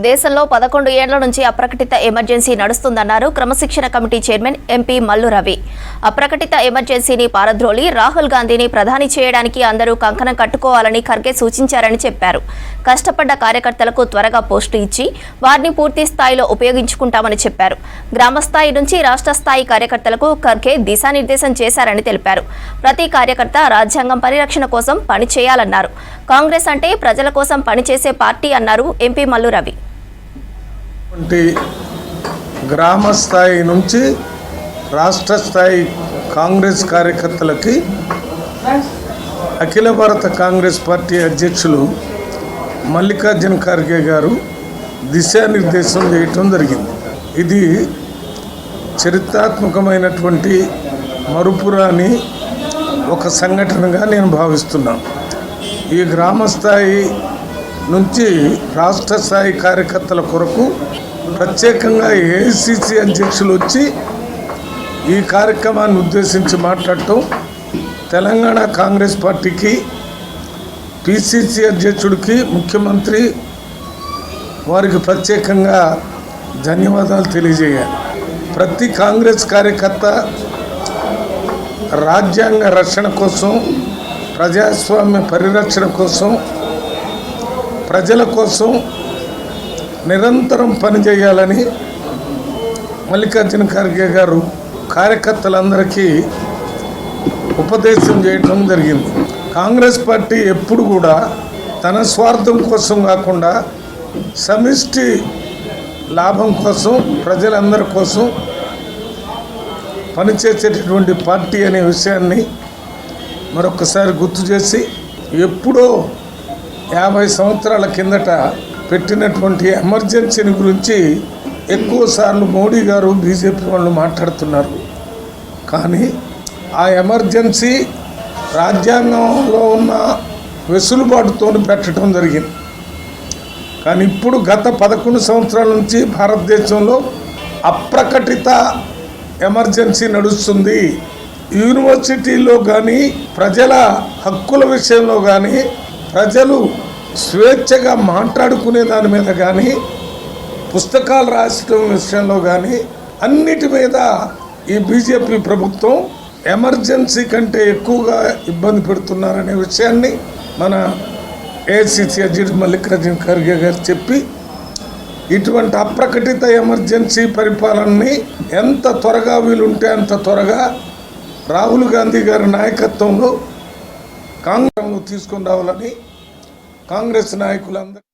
దేశంలో 11 ఏళ్ల నుంచి అప్రకటిత ఎమర్జెన్సీ నడుస్తుందన్నారు క్రమశిక్షణ committee chairman MP Mallu Ravi. అప్రకటిత ఎమర్జెన్సీని పారద్రోలి రాహుల్ గాంధీని ప్రధాని చేయడానికి అందరూ కంకణం కట్టుకోవాలని ఖర్గే సూచించారని చెప్పారు. కష్టపడ్డ కార్యకర్తలకు త్వరగా పోస్టు ఇచ్చి వారిని పూర్తి స్థాయిలో ఉపయోగించుకుంటామని చెప్పారు. గ్రామ స్థాయి నుంచి రాష్ట్ర స్థాయి కార్యకర్తలకు ఖర్గే దిశానిర్దేశం చేశారని తెలిపారు. ప్రతి కార్యకర్త రాజ్యాంగం పరిరక్షణ కోసం పని చేయాలన్నారు. కాంగ్రెస్ అంటే ప్రజల కోసం పనిచేసే పార్టీ అన్నారు ఎంపీ మల్లు రవి. గ్రామ స్థాయి నుంచి రాష్ట్ర స్థాయి కాంగ్రెస్ కార్యకర్తలకి అఖిల భారత కాంగ్రెస్ పార్టీ అధ్యక్షులు మల్లికార్జున ఖర్గే గారు దిశానిర్దేశం చేయటం జరిగింది. ఇది చరిత్రాత్మకమైనటువంటి మరుపురాని ఒక సంఘటనగా నేను భావిస్తున్నాను. ఈ గ్రామ స్థాయి నుంచి రాష్ట్ర స్థాయి కార్యకర్తల కొరకు ప్రత్యేకంగా ఏఐసిసి అధ్యక్షులు వచ్చి ఈ కార్యక్రమాన్ని ఉద్దేశించి మాట్లాడటం తెలంగాణ కాంగ్రెస్ పార్టీకి, పిసిసి అధ్యక్షుడికి, ముఖ్యమంత్రి వారికి ప్రత్యేకంగా ధన్యవాదాలు తెలియజేయాలి. ప్రతి కాంగ్రెస్ కార్యకర్త రాజ్యాంగ రక్షణ కోసం, ప్రజాస్వామ్య పరిరక్షణ కోసం, ప్రజల కోసం నిరంతరం పనిచేయాలని మల్లికార్జున ఖర్గే గారు కార్యకర్తలందరికీ ఉపదేశం చేయడం జరిగింది. కాంగ్రెస్ పార్టీ ఎప్పుడు కూడా తన స్వార్థం కోసం కాకుండా సమిష్టి లాభం కోసం, ప్రజలందరి కోసం పనిచేసేటటువంటి పార్టీ అనే విషయాన్ని మరొకసారి గుర్తు చేసి, ఎప్పుడో 50 సంవత్సరాల కిందట పెట్టినటువంటి ఎమర్జెన్సీని గురించి ఎక్కువసార్లు మోడీ గారు, బీజేపీ వాళ్ళు మాట్లాడుతున్నారు. కానీ ఆ ఎమర్జెన్సీ రాజ్యాంగంలో ఉన్న వెసులుబాటుతో పెట్టడం జరిగింది. కానీ ఇప్పుడు గత 11 సంవత్సరాల నుంచి భారతదేశంలో అప్రకటిత ఎమర్జెన్సీ నడుస్తుంది. యూనివర్సిటీల్లో కానీ, ప్రజల హక్కుల విషయంలో కానీ, ప్రజలు స్వేచ్ఛగా మాట్లాడుకునే దాని మీద కానీ, పుస్తకాలు రాసడం విషయంలో కానీ, అన్నిటి మీద ఈ బీజేపీ ప్రభుత్వం ఎమర్జెన్సీ కంటే ఎక్కువగా ఇబ్బంది పెడుతున్నారనే విషయాన్ని మన ఏఐసిసి అధ్యక్షుడు మల్లికార్జున ఖర్గే గారు చెప్పి, ఇటువంటి అప్రకటిత ఎమర్జెన్సీ పరిపాలనని ఎంత త్వరగా వీలుంటే అంత త్వరగా రాహుల్ గాంధీ గారి నాయకత్వంలో కాంగ్రెస్ తీసుకుని రావాలని కాంగ్రెస్ నాయకులందరూ